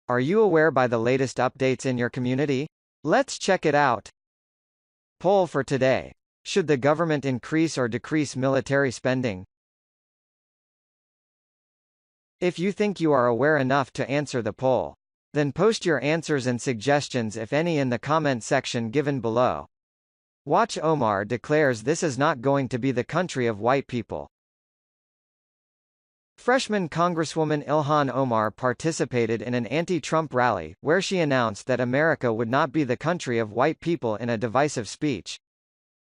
Are you aware by the latest updates in your community? Let's check it out. Poll for today. Should the government increase or decrease military spending? If you think you are aware enough to answer the poll, then post your answers and suggestions if any in the comment section given below. Watch Omar declares this is not going to be the country of white people. Freshman Congresswoman Ilhan Omar participated in an anti-Trump rally, where she announced that America would not be the country of white people in a divisive speech.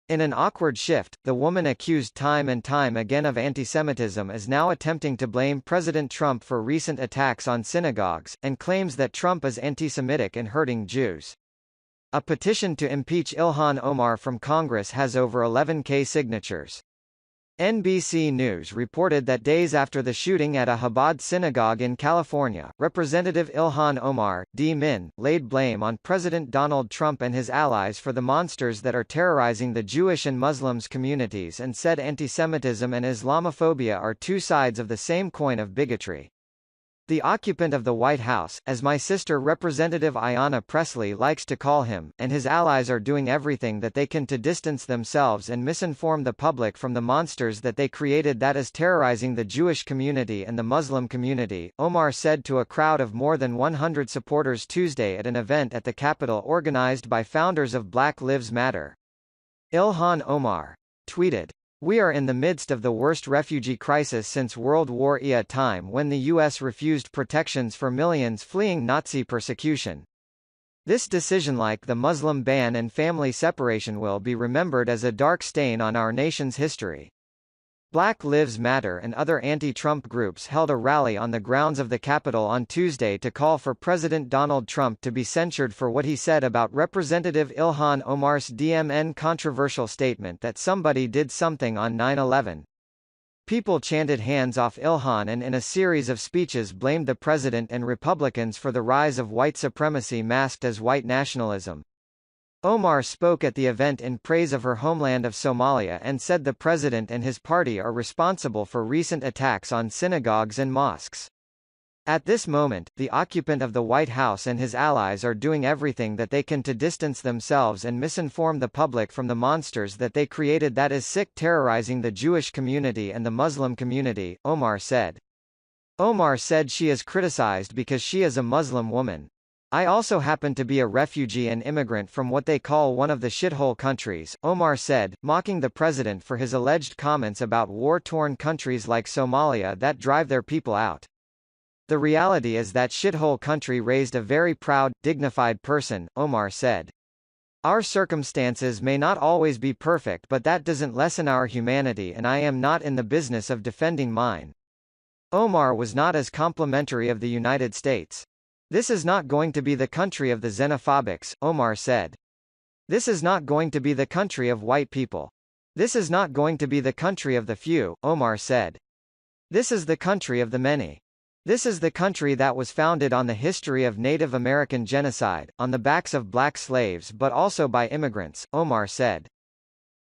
In an awkward shift, the woman accused time and time again of antisemitism is now attempting to blame President Trump for recent attacks on synagogues, and claims that Trump is anti-Semitic and hurting Jews. A petition to impeach Ilhan Omar from Congress has over 11,000 signatures. NBC News reported that days after the shooting at a Chabad synagogue in California, Representative Ilhan Omar, D-Minn, laid blame on President Donald Trump and his allies for the monsters that are terrorizing the Jewish and Muslims communities and said antisemitism and Islamophobia are two sides of the same coin of bigotry. The occupant of the White House, as my sister Representative Ayanna Pressley likes to call him, and his allies are doing everything that they can to distance themselves and misinform the public from the monsters that they created that is terrorizing the Jewish community and the Muslim community, Omar said to a crowd of more than 100 supporters Tuesday at an event at the Capitol organized by founders of Black Lives Matter. Ilhan Omar tweeted, "We are in the midst of the worst refugee crisis since World War I, a time when the U.S. refused protections for millions fleeing Nazi persecution. This decision, like the Muslim ban and family separation, will be remembered as a dark stain on our nation's history." Black Lives Matter and other anti-Trump groups held a rally on the grounds of the Capitol on Tuesday to call for President Donald Trump to be censured for what he said about Representative Ilhan Omar's D-Minn controversial statement that somebody did something on 9/11. People chanted hands off Ilhan and in a series of speeches blamed the president and Republicans for the rise of white supremacy masked as white nationalism. Omar spoke at the event in praise of her homeland of Somalia and said the president and his party are responsible for recent attacks on synagogues and mosques. At this moment, the occupant of the White House and his allies are doing everything that they can to distance themselves and misinform the public from the monsters that they created that is sick terrorizing the Jewish community and the Muslim community, Omar said. Omar said she is criticized because she is a Muslim woman. "I also happen to be a refugee and immigrant from what they call one of the shithole countries," Omar said, mocking the president for his alleged comments about war-torn countries like Somalia that drive their people out. "The reality is that shithole country raised a very proud, dignified person," Omar said. "Our circumstances may not always be perfect, but that doesn't lessen our humanity, and I am not in the business of defending mine." Omar was not as complimentary of the United States. "This is not going to be the country of the xenophobics," Omar said. "This is not going to be the country of white people. This is not going to be the country of the few," Omar said. "This is the country of the many. This is the country that was founded on the history of Native American genocide, on the backs of black slaves but also by immigrants," Omar said.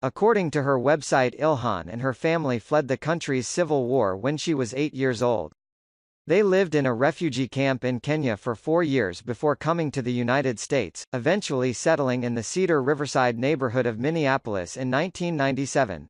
According to her website, Ilhan and her family fled the country's civil war when she was 8 years old. They lived in a refugee camp in Kenya for 4 years before coming to the United States, eventually settling in the Cedar Riverside neighborhood of Minneapolis in 1997.